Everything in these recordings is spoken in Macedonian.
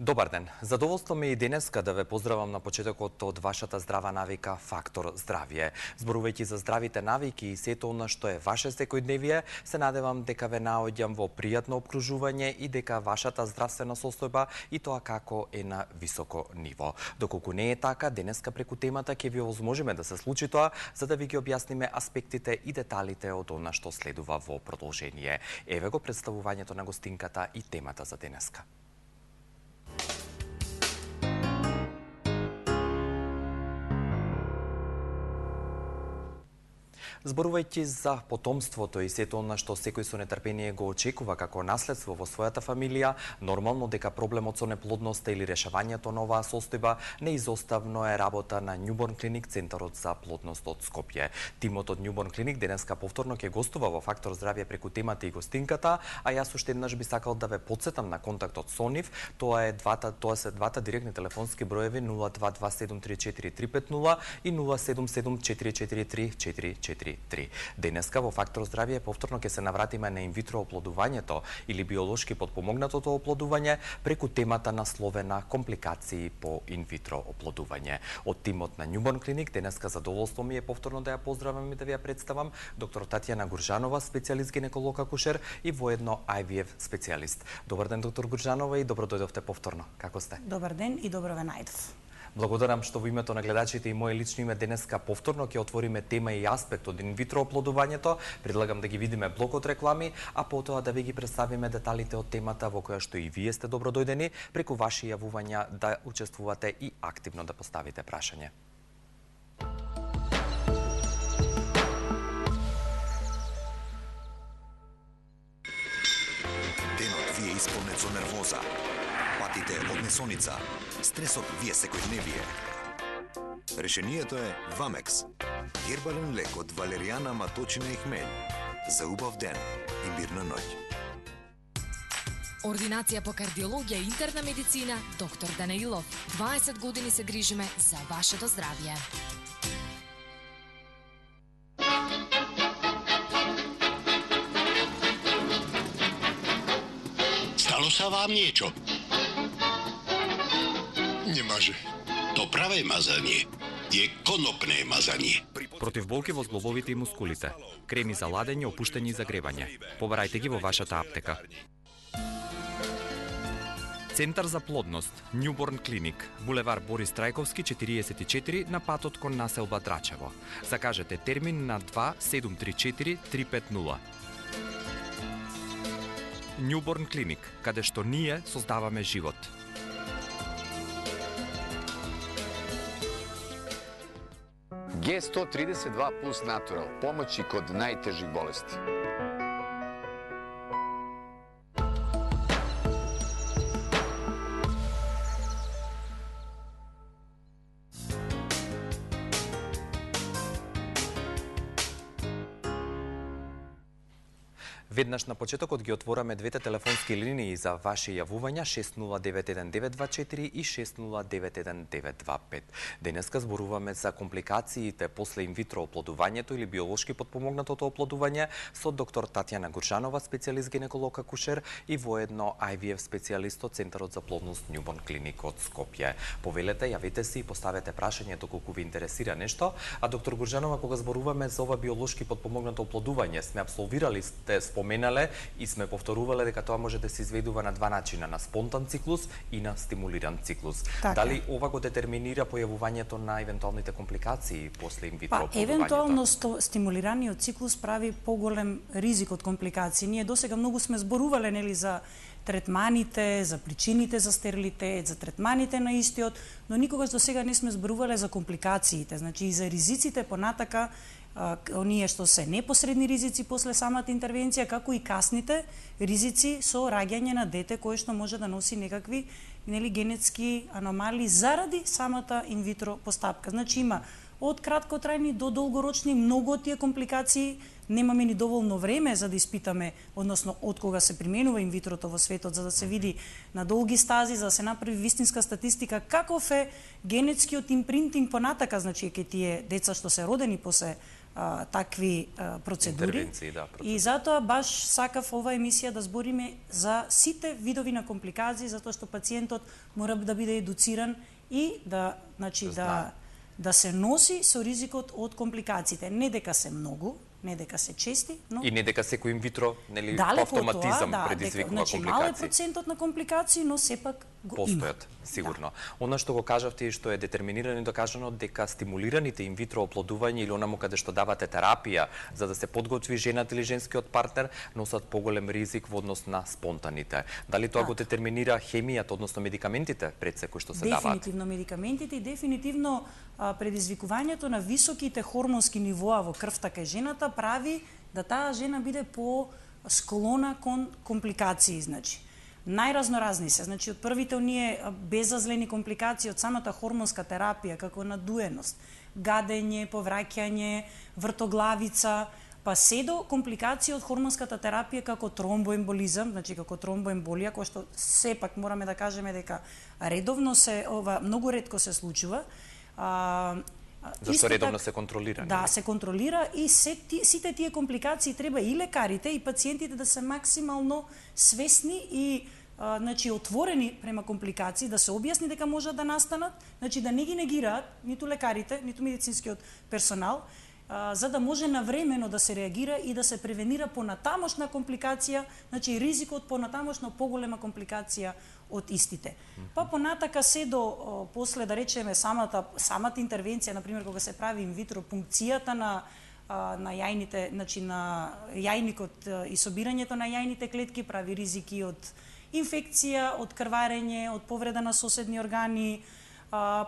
Добар ден. Задоволство ми е и денеска да ве поздравам на почетокот од вашата здрава навика Фактор здравје. Зборувајќи за здравите навики и сето она што е ваше секојдневие, се надевам дека ве наоѓам во пријатно опкружување и дека вашата здравствена состојба и тоа како е на високо ниво. Доколку не е така, денеска преку темата ќе ви овозможиме да се случи тоа, за да ви ги објасниме аспектите и деталите од она што следува во продолжение. Еве го представувањето на гостинката и темата за денеска. Зборувајќи за потомството и сето она што секој со нетрпение го очекува како наследство во својата фамилија, нормално дека проблемот со неплодноста или решавањето на оваа состојба неизоставно е работа на Newborn Clinic, Центарот за плодност од Скопје. Тимот од Newborn Clinic денеска повторно ќе гостува во Фактор здравје преку темата и гостинката, а јас уште еднаш би сакал да ве потсетам на контактот со нив. Тоа се двата директни телефонски броеви 0227343350 и 0774434443. Денеска во Фактор здравје повторно ќе се навратиме на инвитро оплодувањето или биолошки потпомогнатото оплодување преку темата насловена компликации по инвитро оплодување. Од тимот на Newborn Clinic денеска задоволство ми е повторно да ја поздравам и да ви ја представам доктор Татјана Гуржанова, специјалист гинеколог акушер и воедно IVF специјалист. Добар ден, доктор Гуржанова, и добро дојдовте повторно. Како сте? Добар ден и добро ве најдов. Благодарам што во името на гледачите и моje лично име денеска повторно ќе отвориме тема и аспект од инвитро оплодувањето. Предлагам да ги видиме блокот реклами, а потоа да ви ги представиме деталите од темата во која што и вие сте добродојдени преку ваши јавувања да учествувате и активно да поставите прашање. Денот ви е исполнет со нервоза. Патите од несоница, стресот ви е секојдневие. Решението е Вамекс. Гербален лек од валеријана, маточина и хмелј. За убав ден и мирна ноќ. Ординација по кардиологија и интерна медицина, доктор Данаилов. 20 години се грижиме за вашето здравје. Stalo sa vám niečo? Немаже. To pravé mazanie je konopné mazanie. Против болки во зглобовите и мускулите. Креми за ладење, опуштање и загревање. Побарајте ги во вашата аптека. Центар за плодност, Newborn Clinic, булевар Борис Трајковски, 44, на патот кон населба Драчево. Закажете термин на 2734-350. Newborn Clinic, каде што ние создаваме живот. G132 plus Natural, pomoći kod najtežih bolesti. Веднаш на почетокот ги отвораме двете телефонски линии за ваши јавувања 6091-924 и 6091-925. Денеска зборуваме за компликациите после инвитро оплодувањето или биолошки потпомогнатото оплодување со доктор Татјана Гуржанова, специјалист гинеколог акушер и воедно IVF специјалист од Центарот за плодност Newborn Clinic од Скопје. Повелете, јавите се и поставете прашањето колку ви интересира нешто, а доктор Гуржанова, кога зборуваме за ова биолошки потпомогнато оплодување, сме апсолвирали, сте споменале и сме повторувале дека тоа може да се изведува на два начина, на спонтан циклус и на стимулиран циклус. Така. Дали ова го детерминира појавувањето на евентуалните компликации после инвитро оплодувањето? Евентуално стимулираниот циклус прави поголем ризик од компликации. Ние досега многу сме зборувале нели за третманите, за причините за стерилитет, за третманите на истиот, но никогаш досега не сме зборувале за компликациите, значи и за ризиците понатака, оние што се непосредни ризици после самата интервенција, како и касните ризици со раѓање на дете кое што може да носи некакви генетски аномалии заради самата инвитро постапка. Значи има од краткотрајни до долгорочни. Многу од тие компликации немаме ни доволно време за да испитаме, односно од кога се применува инвитрото во светот, за да се види на долги стази, за да се направи вистинска статистика каков е генетскиот импринтинг понатака, значи кај тие деца што се родени после такви процедури. И затоа баш сакав ова емисија да збориме за сите видови на компликации, затоа што пациентот мора да биде едуциран и да се носи со ризикот од компликациите. Не дека се многу, не дека се чести, но и не дека секој инвитро, нели, по автоматизам предизвикува компликации. Мал е процентот на компликации, но сепак го постојат, сигурно. Она што го кажавте и што е детерминирано и докажано дека стимулираните инвитро оплодување или онаму каде што давате терапија за да се подготви жената или женскиот партнер носат поголем ризик во однос на спонтаните. Дали тоа го детерминира хемијата, односно медикаментите пред се кои што се даваат? Дефинитивно медикаментите и дефинитивно предизвикувањето на високите хормонски нивоа во крвта кај жената прави да таа жена биде по-склона кон компликации, значи. Најразноразни се, значи од првите оние безазлени компликации од самата хормонска терапија, како надуеност, гадење, повраќање, вртоглавица, па се до компликации од хормонската терапија како тромбоемболизам, значи како тромбоемболија, која што сепак мораме да кажеме дека редовно многу ретко се случува. Зашто редовно се контролира? Да, се контролира и сите тие компликации треба и лекарите и пациентите да се максимално свесни и отворени према компликации, да се објасни дека можат да настанат, значи да не ги негираат ниту лекарите, ниту медицинскиот персонал, за да може навремено да се реагира и да се превенира понатамошна компликација, значи ризикот понатамошна поголема компликација од истите. Па понатака се до после да речеме самата интервенција, например кога се прави инвитро пункцијата на јајните, значи на јајникот и собирањето на јајните клетки прави ризики од инфекција, од крварење, од повреда на соседни органи.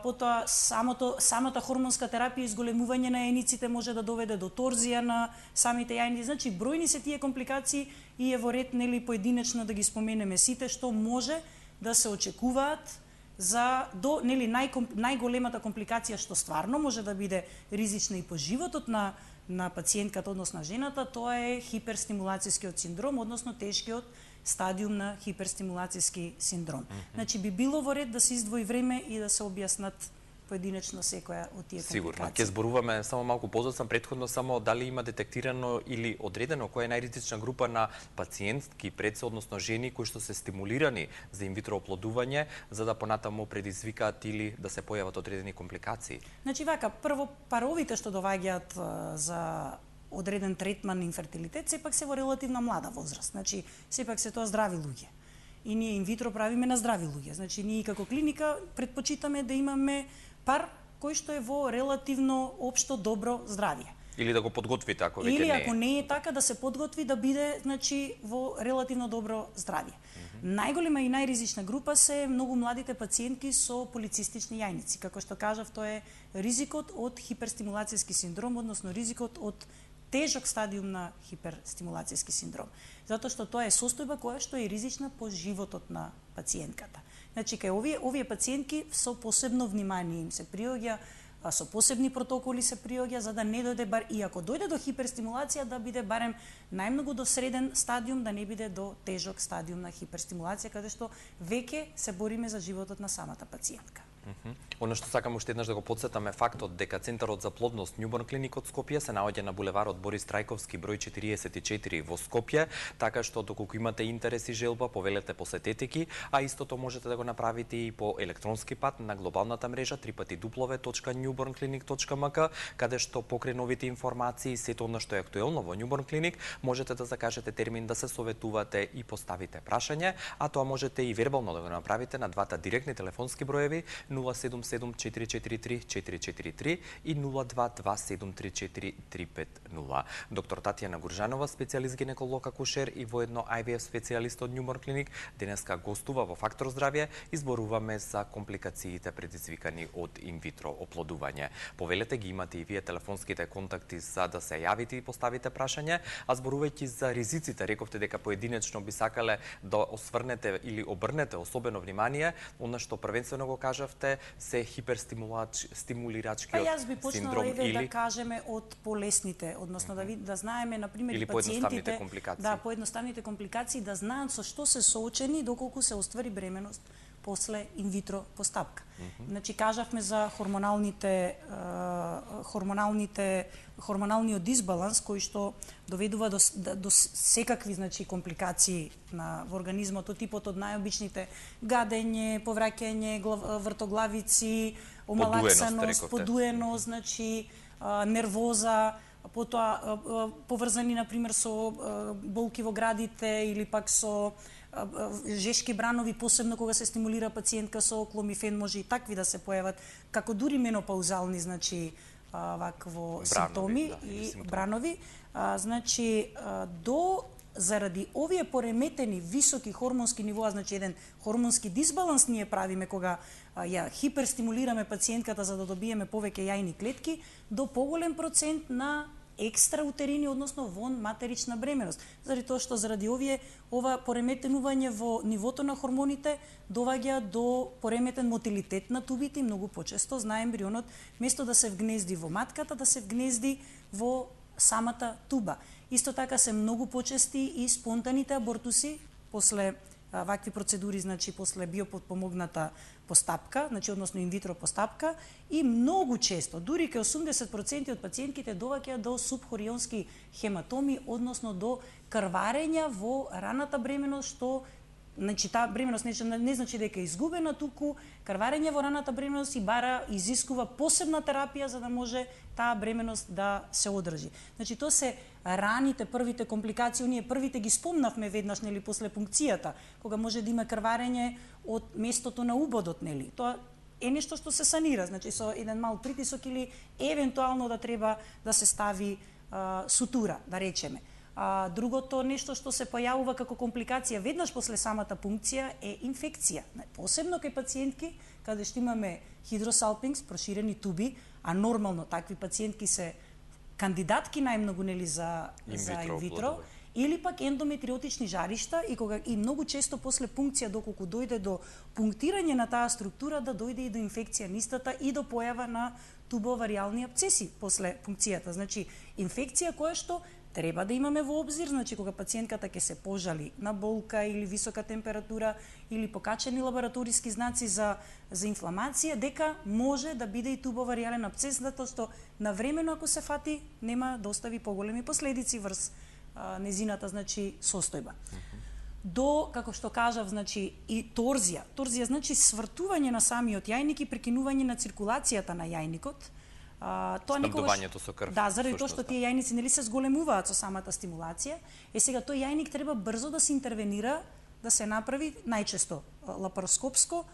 Потоа самата хормонска терапија и изголемување на јајниците може да доведе до торзија на самите јајници. Значи бројни се тие компликации и е во ред нели поединечно да ги споменеме сите што може да се очекуваат до нели најголемата компликација што стварно може да биде ризична и по животот на пациентката, односно жената, тоа е хиперстимулацијскиот синдром, односно тешкиот стадиум на хиперстимулацијски синдром. Значи би било во ред да се издвои време и да се објаснат поединечно секоја од тие компликации. Сигурно. Ќе зборуваме само малку позасно, претходно само дали има детектирано или одредено која е најризична група на пациентки пред се, односно жени кои што се стимулирани за инвитро оплодување, за да понатаму предизвикаат или да се појават одредени компликации. Значи вака, прво паровите што доаѓаат за одреден третман на инфертилитет, сепак се во релативно млада возраст. Значи, сепак се тоа здрави луѓе. И ние инвитро правиме на здрави луѓе. Значи, ние како клиника предпочитаме да имаме пар кој што е во релативно општо добро здравје. Или да го подготвите ако веќе не е. Или ако не е така, да се подготви да биде, значи, во релативно добро здравје. Најголема и најризична група се многу младите пациентки со полицистични јајници. Како што кажав, тоа е ризикот од хиперстимулацијски синдром, односно ризикот од тежок стадиум на хиперстимулацијски синдром. Затоа што тоа е состојба која што е ризична по животот на пациентката. Значи, кај овие пациентки со посебно внимание им се приоѓа, со посебни протоколи се приоѓа за да не дојде и ако дојде до хиперстимулација да биде барем најмногу до среден стадиум, да не биде до тежок стадиум на хиперстимулација, каде што веќе се бориме за животот на самата пациентка. Оно што сакам уште еднаш да го потсетам е фактот дека Центарот за плодност Њуборн клиник од Скопје се наоѓа на булеварот Борис Трајковски број 44 во Скопје, така што доколку имате интерес и желба, повелете, посетете ги, а истото можете да го направите и по електронски пат на глобалната мрежа www.newbornclinic.mk, каде што покрај новите информации и сето она што е актуелно во Њуборн клиник, можете да закажете термин да се советувате и поставите прашање, а тоа можете и вербално да го направите на двата директни телефонски броеви 077-443-443 и 022-734-350. Доктор Татјана Гуржанова, специјалист гинеколог акушер и воедно IVF специјалист од Њуборн клиник, денеска гостува во Фактор здравје и зборуваме за компликациите предизвикани од инвитро оплодување. Повелете ги, имате и вие телефонските контакти за да се јавите и поставите прашање, а зборувајќи за ризиците, рековте дека поединечно би сакале да осврнете или обрнете особено внимание, она што првенствено го кажавте кажавте се хиперстимулирачкиот Па јас би почнала синдром да или кажеме од полесните, односно да знаеме на пример или пациентите, поедноставните компликации. Да, поедноставните компликации, да знаат со што се соочени доколку се оствари бременост после инвитро постапка. Значи кажавме за хормоналниот дисбаланс кој што доведува до секакви компликации во организмот, од типот од најобичните гадење, повраќање, вртоглавици, омалаксаност, подуеност, нервоза, потоа поврзани на пример со болки во градите или пак со жешки бранови, посебно кога се стимулира пациентка со кломифен, може и такви да се појават, како дури менопаузални, вакво симптоми и бранови. Заради овие пореметени високи хормонски нивоа, еден хормонски дисбаланс ние правиме кога ја хиперстимулираме пациентката за да добиеме повеќе јајни клетки, до поголем процент на екстраутерини, односно вон матерична бременост. Заради тоа што заради ова пореметенување во нивото на хормоните доваѓа до пореметен мотилитет на тубите и многу почесто знае ембрионот место да се вгнезди во матката, да се вгнезди во самата туба. Исто така се многу почести и спонтаните абортуси после вакви процедури, после биопотпомогната постапка, односно инвитро постапка, и многу често, дури кај 80% од пациентките доваѓаат до субхорионски хематоми, односно до крварења во раната бременост, што таа бременост не значи дека е изгубена, туку крварење во раната бременост и изискува посебна терапија за да може таа бременост да се одржи. Тоа се раните, првите компликации, ние првите ги спомнавме веднаш после пункцијата, кога може да има крварење од местото на убодот, Тоа е нешто што се санира, со еден мал притисок или евентуално да треба да се стави сутура, да речеме. Другото нешто што се појавува како компликација веднаш после самата пункција е инфекција. Посебно кај пациентки каде што имаме хидросалпингс, проширени туби, а нормално такви пациентки се кандидатки најмногу за инвитро, или пак ендометриотични жаришта и многу често после пункција, доколку дојде до пунктирање на таа структура, да дојде и до инфекција на истата и до појава на тубооваријални апцеси после пункцијата. Инфекција која што треба да имаме во обзир, кога пациентката ќе се пожали на болка или висока температура или покачени лабораториски знаци за инфламација, дека може да биде и тубооваријален апцес, затоа што навремено ако се фати нема да остави поголеми последици врз незината состојба. До, како што кажав, и торзија. Торзија значи свртување на самиот јајник и прекинување на циркулацијата на јајникот. Снабдувањето со крв. Да, заради тоа што тие јајници се зголемуваат со самата стимулација. Сега тој јајник треба брзо да се интервенира, да се направи најчесто лапароскопско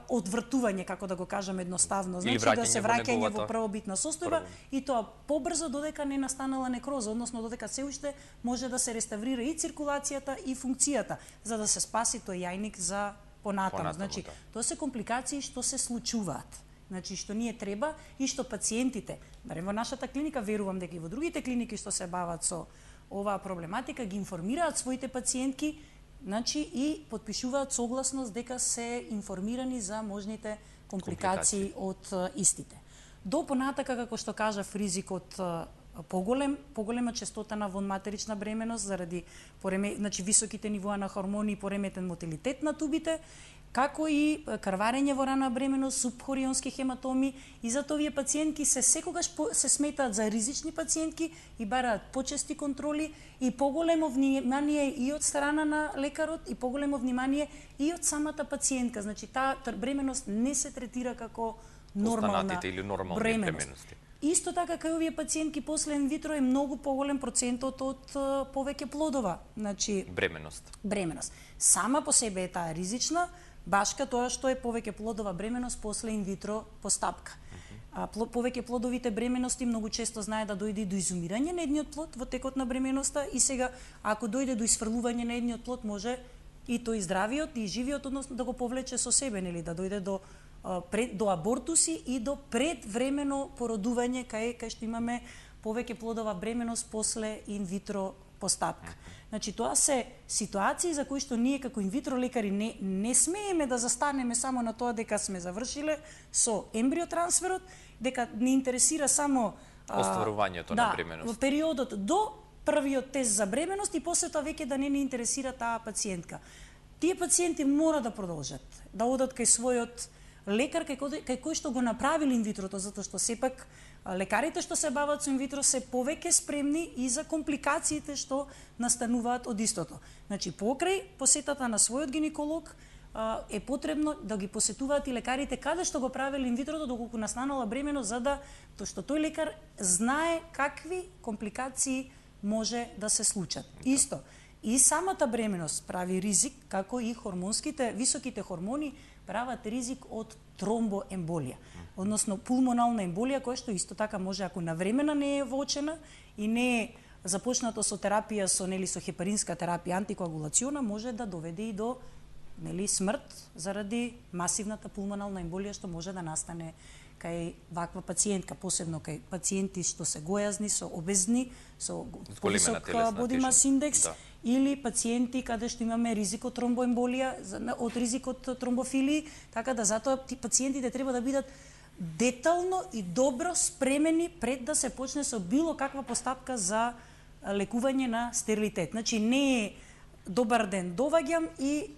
одвртување, како да го кажам едноставно, да се враќање во првобитна состојба и тоа побрзо додека не настанала некроза, односно додека се уште може да се реставрира и циркулацијата и функцијата, за да се спаси тој јајник за понатаму. Тоа се компликации што се случуваат. Што ние треба и што пациентите, барем во нашата клиника, верувам дека и во другите клиники што се бават со оваа проблематика, ги информираат своите пациентки, и потпишуваат согласност дека се информирани за можните компликации од истите. До понатака, како што кажав, ризикот поголема честота на вонматерична бременост заради високите нивоа на хормони и пореметен мотилитет на тубите, како и крварење во рана бременост, субхорионски хематоми, и затоа овие пациентки секогаш се сметаат за ризични пациентки и бараат почести контроли и поголемо внимание и од страна на лекарот и поголемо внимание и од самата пациентка. Таа бременост не се третира како нормална бременост. Исто така кај овие пациентки после инвитро е многу поголем процентот од повеќе плодова, бременост. Сама по себе е таа ризична, башка тоа што е повеќе плодова бременост после инвитро постапка. Повеќе плодовите бремености многу често знае да дојде до изумирање на едниот плод во текот на бременоста и сега ако дојде до исфрлување на едниот плод може и тој здравиот и живиот, односно да го повлече со себе, да дојде до абортуси и до предвремено породување кај што имаме повеќе плодова бременост после инвитро постапка. Значи, тоа се ситуации за кои што ние како инвитро лекари не смееме да застанеме само на тоа дека сме завршиле со ембриотрансферот, дека не интересира само остварувањето на бременост. Во периодот до првиот тест за бременост и после тоа веќе да не ни интересира таа пациентка. Тие пациенти мора да продолжат, да одат кај својот лекар кај кој што го направил инвитрото, затоа што сепак лекарите што се бават со инвитро се повеќе спремни и за компликациите што настануваат од истото. Значи, покрај посетата на својот гинеколог е потребно да ги посетуваат и лекарите каде што го правил инвитрото доколку настанала бременост, за да што тој лекар знае какви компликации може да се случат. Исто, и самата бременост прави ризик, како и високите хормони прават ризик од тромбоемболија, односно пулмонална емболија, која што исто така може, ако навремена не е воочена и не е започнато со терапија со хепаринска терапија антикоагулациона, може да доведе и до смрт заради масивната пулмонална емболија што може да настане кај ваква пациентка, посебно кај пациенти што се гојазни, со обезни, со висок body mass index, или пациенти каде што имаме ризик од тромбоемболија, од ризик од тромбофилии, така да затоа пациентите треба да бидат детално и добро спремени пред да се почне со било каква постапка за лекување на стерилитет. Значи, не е добар ден, доваѓам и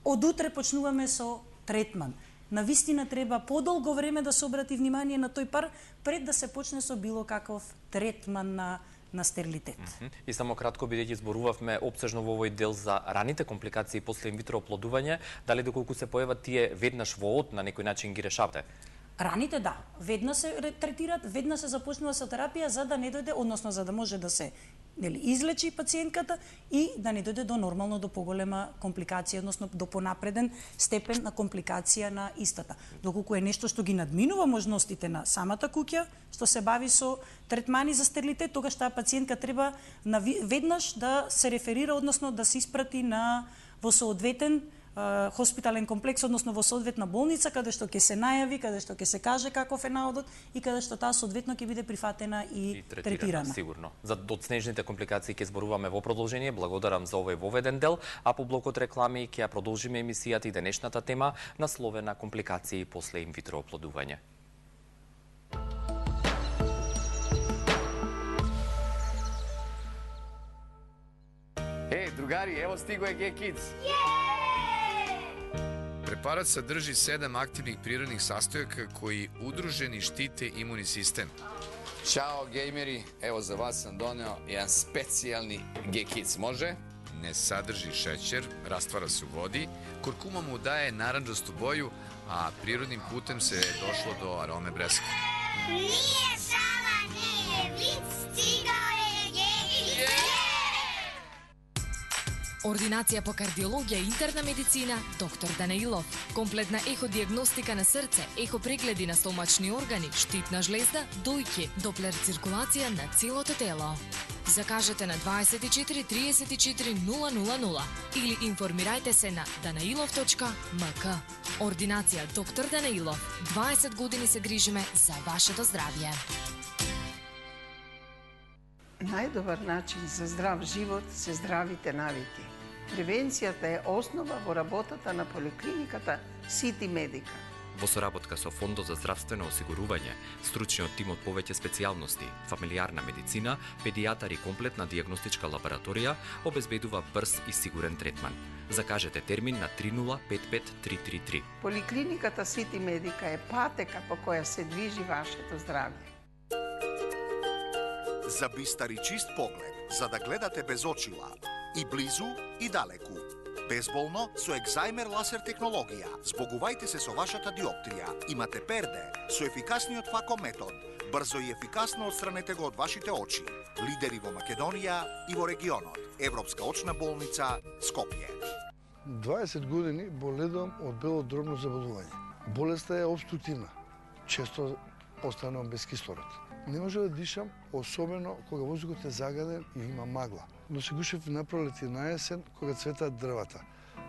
од утре почнуваме со третман. Навистина треба подолго време да се обрати внимание на тој пар пред да се почне со било каков третман на стерилитет. И само кратко, бидејќи зборувавме опсежно во овој дел за раните компликации после инвитро оплодување, дали доколку се појават тие веднаш во од на некој начин ги решавате? Раните да, веднаш се третираат, веднаш се започнува со терапија за да не дојде, односно за да може да се излечи пациентката и да не дојде до нормално до поголема компликација, односно до понапреден степен на компликација на истата. Доколку е нешто што ги надминува можностите на самата куќа, што се бави со третмани за стерилитет, тогаш таа пациентка треба веднаш да се реферира, односно да се испрати во соодветен хоспитален комплекс, односно во соодветна болница, каде што ќе се најави, каде што ќе се каже каков е наодот и каде што таа соодветно ќе биде прифатена и третирана. Сигурно. За доцнежните компликации ќе зборуваме во продолжение. Благодарам за овој воведен дел, а по блокот реклами ќе ја продолжиме емисијата и денешната тема насловена компликации после инвитро оплодување. Другари, ево стиго е G-Kids. Препарат садржи 7 активnih prirodnih sastojaka koji udruženi štite imunni sistem. Ćao gejmeri, evo za vas sam doneo jedan specijalni G-Kids, može? Ne sadrži šećer, rastvara se u vodi, kurkuma mu daje narandžastu boju, a prirodnim putem se došlo do arome breska. Nije šala, nije vic, stigao je G-Kids. Ординација по кардиологија и интерна медицина, доктор Данаилов. Комплетна еходиагностика на срце, ехопрегледи на стомачни органи, штитна жлезда, дојки, доплер циркулација на целото тело. Закажете на 24 34 000 или информирајте се на danailov.mk. Ординација доктор Данаилов. 20 години се грижиме за вашето здравје. Најдобар начин за здрав живот се здравите навики. Превенцијата е основа во работата на поликлиниката Сити Медика. Во соработка со Фондот за здравствено осигурување, стручниот тим од повеќе специјалности, фамилиарна медицина, педијатар и комплетна дијагностичка лабораторија обезбедува брз и сигурен третман. Закажете термин на 3055333. Поликлиниката Сити Медика е патека по која се движи вашето здравје. За бистар и чист поглед, за да гледате без очила, и близу и далеку. Безболно со екзајмер ласер технологија. Збогувајте се со вашата диоптрија. Имате перде со ефикасниот фако метод. Брзо и ефикасно отстранете го од вашите очи. Лидери во Македонија и во регионот. Европска очна болница Скопје. 20 години боледувам од бело дробно заболување. Болеста е обструктивна. Често останувам без кислород. Не може да дишам, особено кога воздухот е загаден и има магла. Но се гушев на пролет и на есен, кога цветаат дрвата.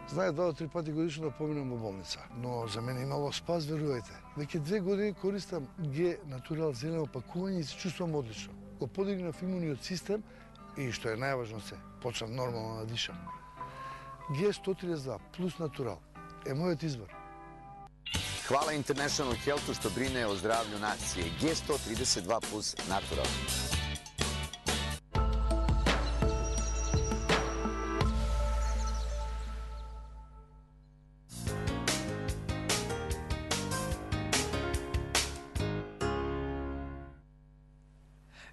Знае 2 до 3 пати годишно да поминам во болница. Но за мене имало спас, верувајте. Веќе 2 години користам Г Натурал зелено пакување и се чувствувам одлично. Го подигнав имуниот систем и што е најважно се, почнав нормално да дишам. G132 плюс натурал е мојот избор. Hvala International Healthu što brine o zdravlju nacije. G132 plus natural.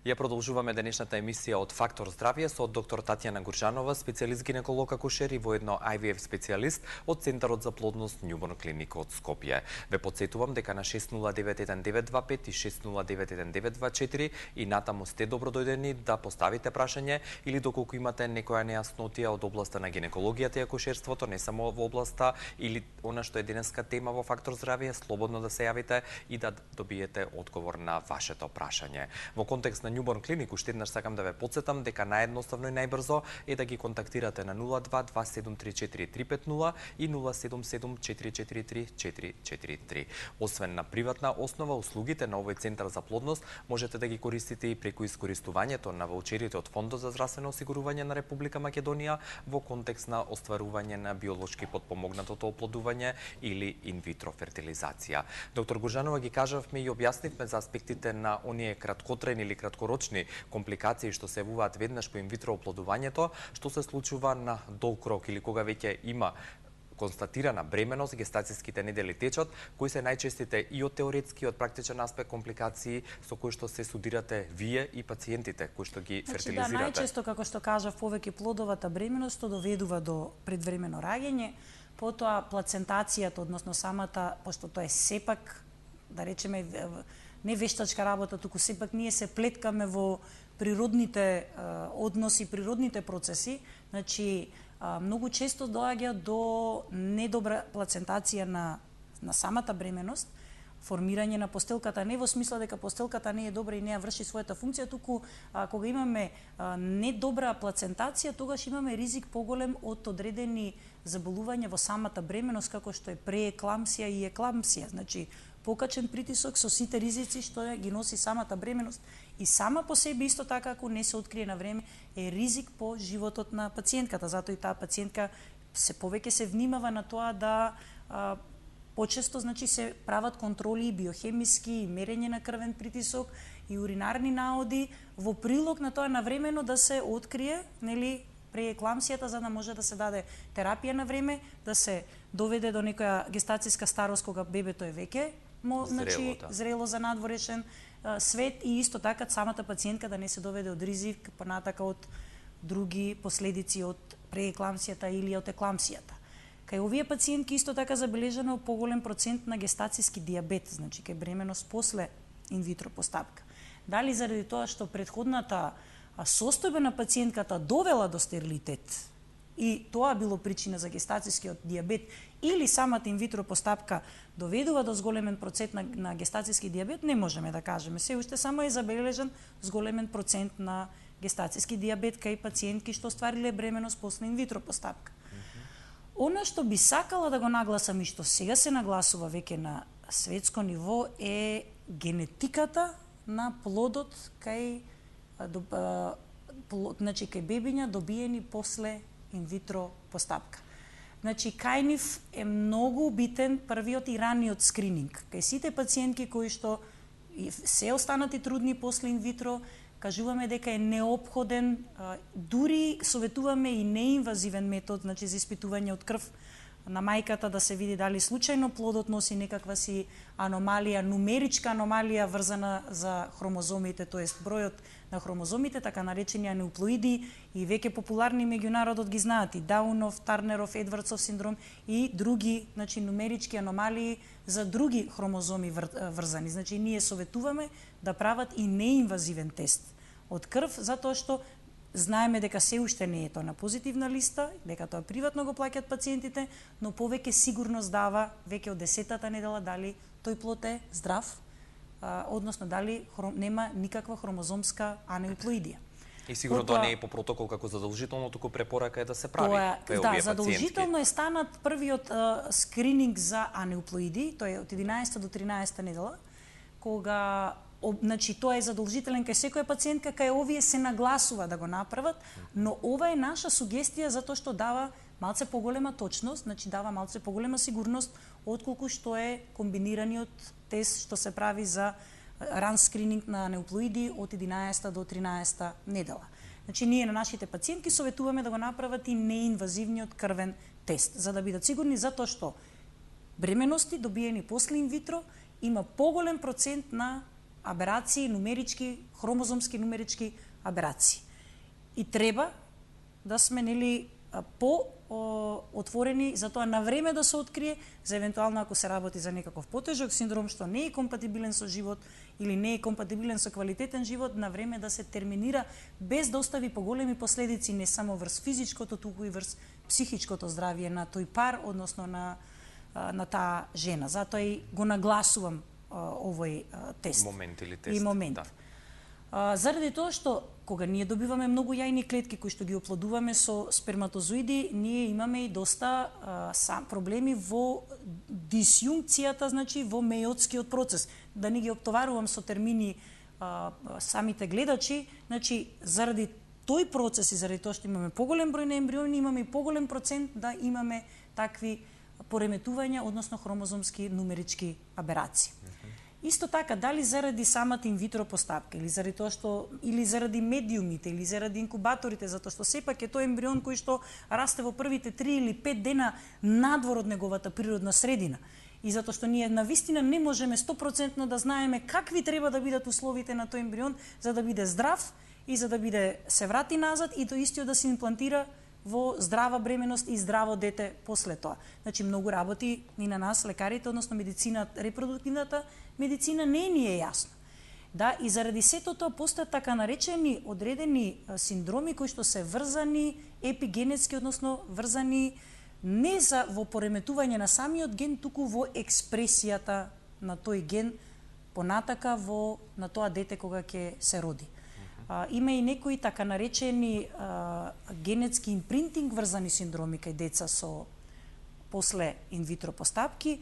Ја продолжуваме денешната емисија од Фактор здравје со доктор Татјана Гуржанова, специјалист гинеколог акушер и воедно IVF специјалист од Центарот за плодност Њуборн клиника од Скопје. Ве потсетувам дека на 6091-925 и 6091-924 и натаму сте добродојдени да поставите прашање или доколку имате некоја нејаснотија од областа на гинекологијата и акушерството, не само во областа или она што е денеска тема во Фактор здравје, слободно да се јавите и да добиете одговор на вашето прашање. Во контекст на Њуборн клинику, уште еднаш сакам да ве потсетам дека наједноставно и најбрзо е да ги контактирате на 02-2734-350 и 077-443-443. Освен на приватна основа, услугите на овој Центар за плодност можете да ги користите и преку искористувањето на ваучерите од Фондот за здравствено осигурување на Република Македонија во контекст на остварување на биолошки потпомогнатото оплодување или инвитро фертилизација. Доктор Гуржанова, ги кажавме и објаснивме за аспектите на оние краткотрајни или краткорочни компликации што се јавуваат веднаш по инвитро оплодувањето, што се случува на долг рок или кога веќе има констатирана бременост, гестацијските недели течат, кои се најчестите и од теоретски и од практичен аспект компликации со кои што се судирате вие и пациентите кои што ги фертилизирате? Да, најчесто, како што кажав, повеќе плодовата бременост доведува до предвремено раѓање, потоа плацентацијата, односно самата, пошто тоа е сепак, да речеме, не вештачка работа, туку сепак ние се плеткаме во природните односи, природните процеси, значи многу често доаѓа до недобра плацентација на самата бременост, формирање на постелката, не во смисла дека постелката не е добра и не ја врши својата функција, туку кога имаме недобра плацентација, тогаш имаме ризик поголем од одредени заболувања во самата бременост, како што е преекламсија и екламсија. Значи, покачен притисок со сите ризици што ги носи самата бременост и сама по себе исто така ако не се открие на време е ризик по животот на пациентката. Затоа и таа пациентка се повеќе се внимава на тоа да почесто значи се прават контроли биохемиски и мерење на крвен притисок и уринарни наоди во прилог на тоа навремено да се открие, нели, преекламсијата, за да може да се даде терапија на време, да се доведе до некоја гестацијска старост кога бебето е веќе зрело за надворешен свет и исто така самата пациентка да не се доведе од ризик понатака од други последици од преекламсијата или од екламсијата. Кај овие пациентки исто така забележано поголем процент на гестацијски дијабет, значи кај бременост после инвитро постапка. Дали заради тоа што предходната состојба на пациентката довела до стерилитет и тоа било причина за гестацијскиот дијабет или самата инвитро постапка доведува до зголемен процент на гестацијски дијабет, не можеме да кажеме. Се уште само е забележан зголемен процент на гестацијски дијабет кај пациентки што оствариле бременост после инвитро постапка. Она што би сакала да го нагласам и што сега се нагласува веќе на светско ниво е генетиката на плодот кај значи кај бебиња добиени после инвитро постапка. Значи кај нив е многу битен првиот и раниот скрининг. Кај сите пациентки кои што се останати трудни после инвитро, кажуваме дека е неопходен, дури советуваме и неинвазивен метод, значи за испитување од крв на мајката да се види дали случајно плодот носи некаква си аномалија, нумеричка аномалија врзана за хромозомите, тоест бројот на хромозомите, така наречени анеуплоиди и веќе популарни меѓу народот ги знаат и Даунов, Тарнеров, Едвардсов синдром и други, значи нумерички аномалии за други хромозоми врзани. Значи ние советуваме да прават и неинвазивен тест од крв, затоа што знаеме дека се уште не е тоа на позитивна листа, дека тоа приватно го плаќаат пациентите, но повеќе сигурност дава веќе од 10-та недела дали тој плод е здрав, односно дали нема никаква хромозомска анеуплоидија. И сигурно тоа не е по протокол како задолжително, туку препорака е да се прави кај овие пациентки. Да, задолжително е станат првиот скрининг за анеуплоиди, тоа е од 11 до 13 недела, кога Значи тоа е задолжителен кај секоја пациентка, кај овие се нагласува да го направат, но ова е наша сугестија затоа што дава малце поголема точност, значи дава малце поголема сигурност отколку што е комбинираниот тест што се прави за ран скрининг на неуплоиди од 11 до 13 недела. Значи ние на нашите пациентки советуваме да го направат и неинвазивниот крвен тест, за да бидат сигурни затоа што бременности добиени после инвитро има поголем процент на аберации, нумерички, хромозомски нумерички аберации. И треба да сме по-отворени за тоа на време да се открие, за евентуално ако се работи за некаков потежок синдром што не е компатибилен со живот или не е компатибилен со квалитетен живот, на време да се терминира без да остави поголеми последици не само врз физичкото, туку и врз психичкото здравје на тој пар, односно на таа жена. Затоа и го нагласувам овој тест. Момент или тест. И момент. Да. Заради тоа што кога ние добиваме многу јајни клетки кои што ги оплодуваме со сперматозоиди, ние имаме и доста проблеми во дисјункцијата, значи во мејотскиот процес. Да не ги оптоварувам со термини самите гледачи, значи заради тој процес и заради тоа што имаме поголем број на ембриони, имаме и поголем процент да имаме такви пореметувања, односно хромозомски нумерички аберации. Исто така, дали заради самата инвитро постапка, или заради тоа што или заради медиумите, или заради инкубаторите, затоа што сепак е тој ембрион кој што расте во првите 3 или 5 дена надвор од неговата природна средина. И затоа што ние навистина не можеме 100% да знаеме какви треба да бидат условите на тој ембрион за да биде здрав и за да биде се врати назад и тоа истиот да се имплантира во здрава бременост и здраво дете после тоа. Значи многу работи и на нас лекарите, односно медицина, репродуктивната медицина не ни е јасно. Да, и заради сето тоа постојат така наречени одредени синдроми кои што се врзани епигенетски, односно врзани не за во пореметување на самиот ген, туку во експресијата на тој ген понатака на тоа дете кога ќе се роди. Има и некои така наречени генетски импринтинг врзани синдроми кај деца со после инвитро постапки.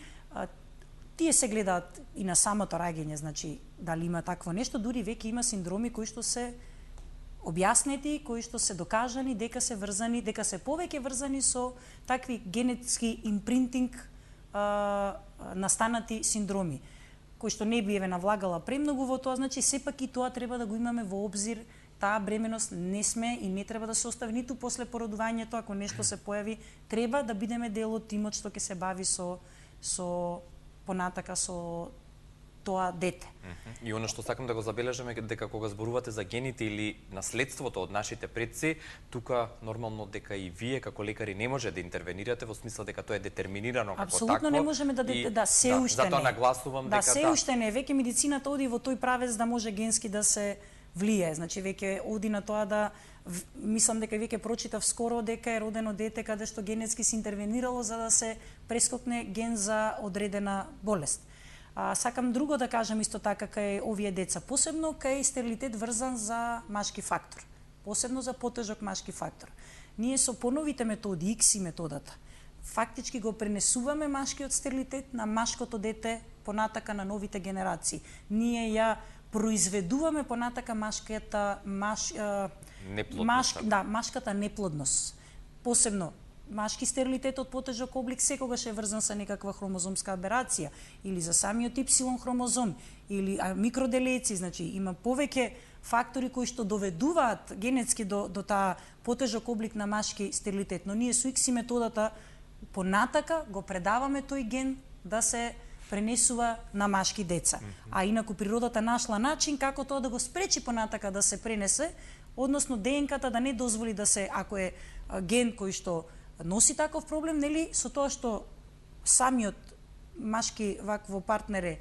Тие се гледаат и на самото раѓање, значи дали има такво нешто, дури веќе има синдроми кои што се објаснети, кои што се докажани дека се врзани, дека се повеќе врзани со такви генетски импринтинг настанати синдроми, кои што не би навлагала премногу во тоа, значи сепак и тоа треба да го имаме во обзир. Таа бременост не сме и не треба да се остави ниту после породувањето, ако нешто се појави, треба да бидеме дел од тимот што ќе се бави со понатака со тоа дете. И оно што сакам да го забележам е дека кога зборувате за гените или наследството од нашите предци, тука нормално дека и вие како лекари не може да интервенирате во смисла дека тоа е детерминирано како такво. Апсолутно не можеме се уште не. Затоа нагласувам дека се уште не. Веќе медицината оди во тој правец да може генски да се влие. Значи веќе оди на тоа да мислам дека веќе прочитав скоро дека е родено дете каде што генетски се интервенирало за да се прескокне ген за одредена болест. Сакам друго да кажам исто така кај овие деца, посебно кај стерилитет врзан за машки фактор, посебно за потежок машки фактор. Ние со поновите методи, икси методата, фактички го пренесуваме машкиот стерилитет на машкото дете понатака на новите генерации. Ние ја произведуваме понатака машката машката неплодност. Посебно машки стерилитет од потежок облик секогаш е врзан со некаква хромозомска аберација или за самиот Y хромозом или микроделеци, значи има повеќе фактори кои што доведуваат генетски до таа потежок облик на машки стерилитет, но ние со X методата понатака го предаваме тој ген да се пренесува на машки деца. А инаку природата нашла начин како тоа да го спречи понатака да се пренесе, односно ДНК-та да не дозволи да се, ако е ген кој што носи таков проблем, нели, со тоа што самиот машки вакво партнере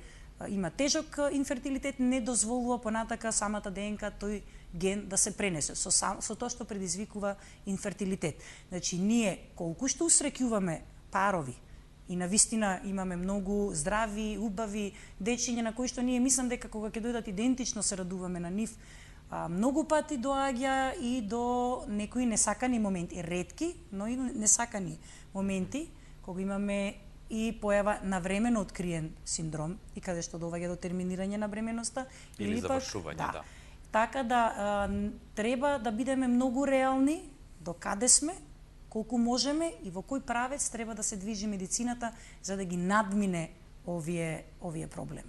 има тежок инфертилитет, не дозволува понатака самата ДНК тој ген да се пренесе со тоа што предизвикува инфертилитет. Значи ние колку што усреќуваме парови и навистина имаме многу здрави, убави дечиња на кои што ние мислам дека кога ќе дојдат идентично се радуваме на нив, многу пати доаѓа и до некои несакани моменти, ретки, но и несакани моменти, кога имаме и појава навремено откриен синдром и каде што доваѓа до терминирање на бременоста или завршување, да. Така да треба да бидеме многу реални до каде сме, колку можеме и во кој правец треба да се движи медицината за да ги надмине овие проблеми.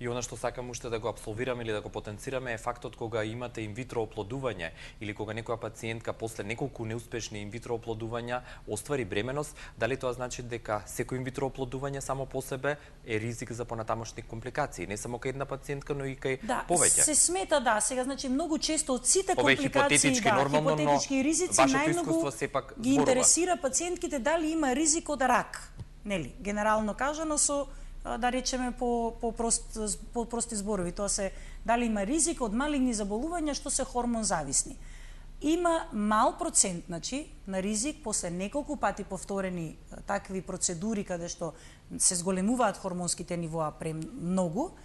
И она што сакам уште да го апсолвираме или да го потенцираме е фактот кога имате инвитро оплодување или кога некоја пациентка после неколку неуспешни инвитро оплодувања оствари бременост, дали тоа значи дека секој инвитро оплодување само по себе е ризик за понатамошни компликации, не само кај една пациентка, но и кај повеќе? Се смета, сега значи многу често од сите компликации, хипотетички, нормално, хипотетички ризици најмногу ги интересира пациентките дали има ризик од рак, нели? Генерално кажано со да речеме по прости зборови, тоа се дали има ризик од малигни заболувања што се хормон зависни. Има мал процент, значи, на ризик после неколку пати повторени такви процедури каде што се зголемуваат хормонските нивоа премногу,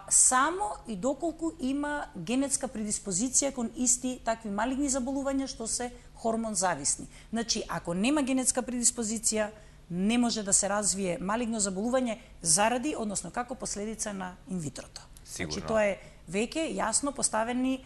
само и доколку има генетска предиспозиција кон исти такви малигни заболувања што се хормон зависни. Значи, ако нема генетска предиспозиција, не може да се развие малигно заболување заради, односно како последица на инвитрото. Значи, тоа е веќе јасно поставени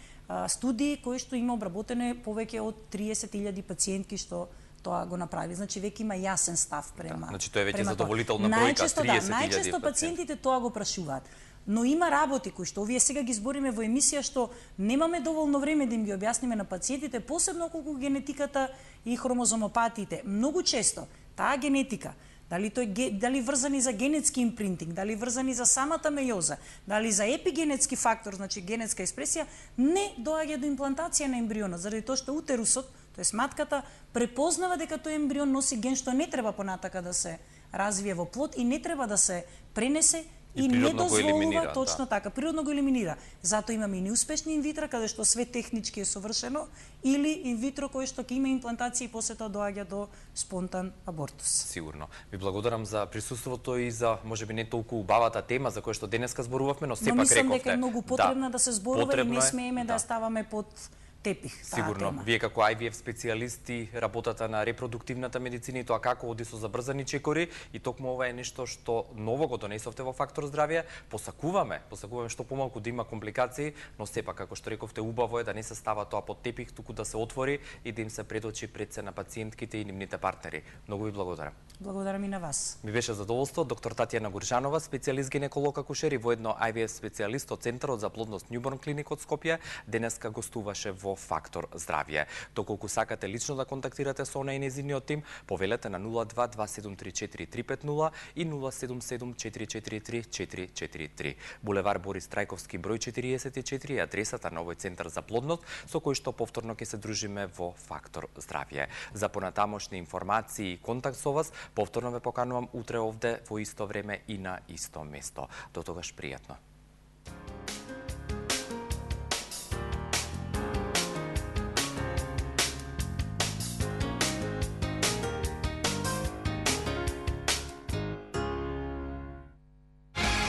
студии кои што има обработене повеќе од 30.000 пациентки што тоа го направи. Значи, веќе има јасен став према. Значи, тоа е веќе задоволителна бројка, 30.000 најчесто пациентите тоа го прашуваат. Но има работи кои што овие сега ги збориме во емисија што немаме доволно време да им ги објасниме на пациентите, посебно колку генетиката и хромозомопатиите. Многу често таа генетика, дали врзани за генетски импринтинг, дали врзани за самата мејоза, дали за епигенетски фактор, значи генетска експресија, не доаѓа до имплантација на ембрионот, заради тоа што утерусот, тоест матката, препознава дека тој ембрион носи ген што не треба понатака да се развие во плод и не треба да се пренесе и не дозволува точно така, природно го елиминира. Затоа имаме и неуспешни инвитро каде што све технички е совршено или инвитро кој што ќе има имплантација и после тоа доаѓа до спонтан абортус. Сигурно. Ви благодарам за присуството и за можеби не толку убавата тема за која што денеска зборувавме, но сепак рековте. Но мислам дека е многу потребна да се зборува и не смееме да ставаме под тепих. Сигурно. Вие како IVF специјалисти работата на репродуктивната медицина и тоа како оди со забрзани чекори и токму ова е нешто што ново го донесовте во Фактор здравје. Посакуваме што помалку да има компликации, но сепак како што рековте убаво е да не се става тоа под тепих, туку да се отвори и да им се предочи пред се на пациентките и нивните партнери. Многу ви благодарам. Благодарам и на вас. Ми беше задоволство доктор Татјана Гуржанова, специјалист гинеколог акушер и воедно IVF специјалист од Центарот за плодност Newborn Clinic од Скопје, денеска гостуваше во Фактор здравје. Доколку сакате лично да контактирате со она и незиниот тим, повелете на 02-2734-350 и 077-443-443. Булевар Борис Трајковски, број 44, адресата на овој Центар за плодност, со кој што повторно ќе се дружиме во Фактор здравје. За понатамошни информации и контакт со вас, повторно ве поканувам утре овде во исто време и на исто место. До тогаш пријатно.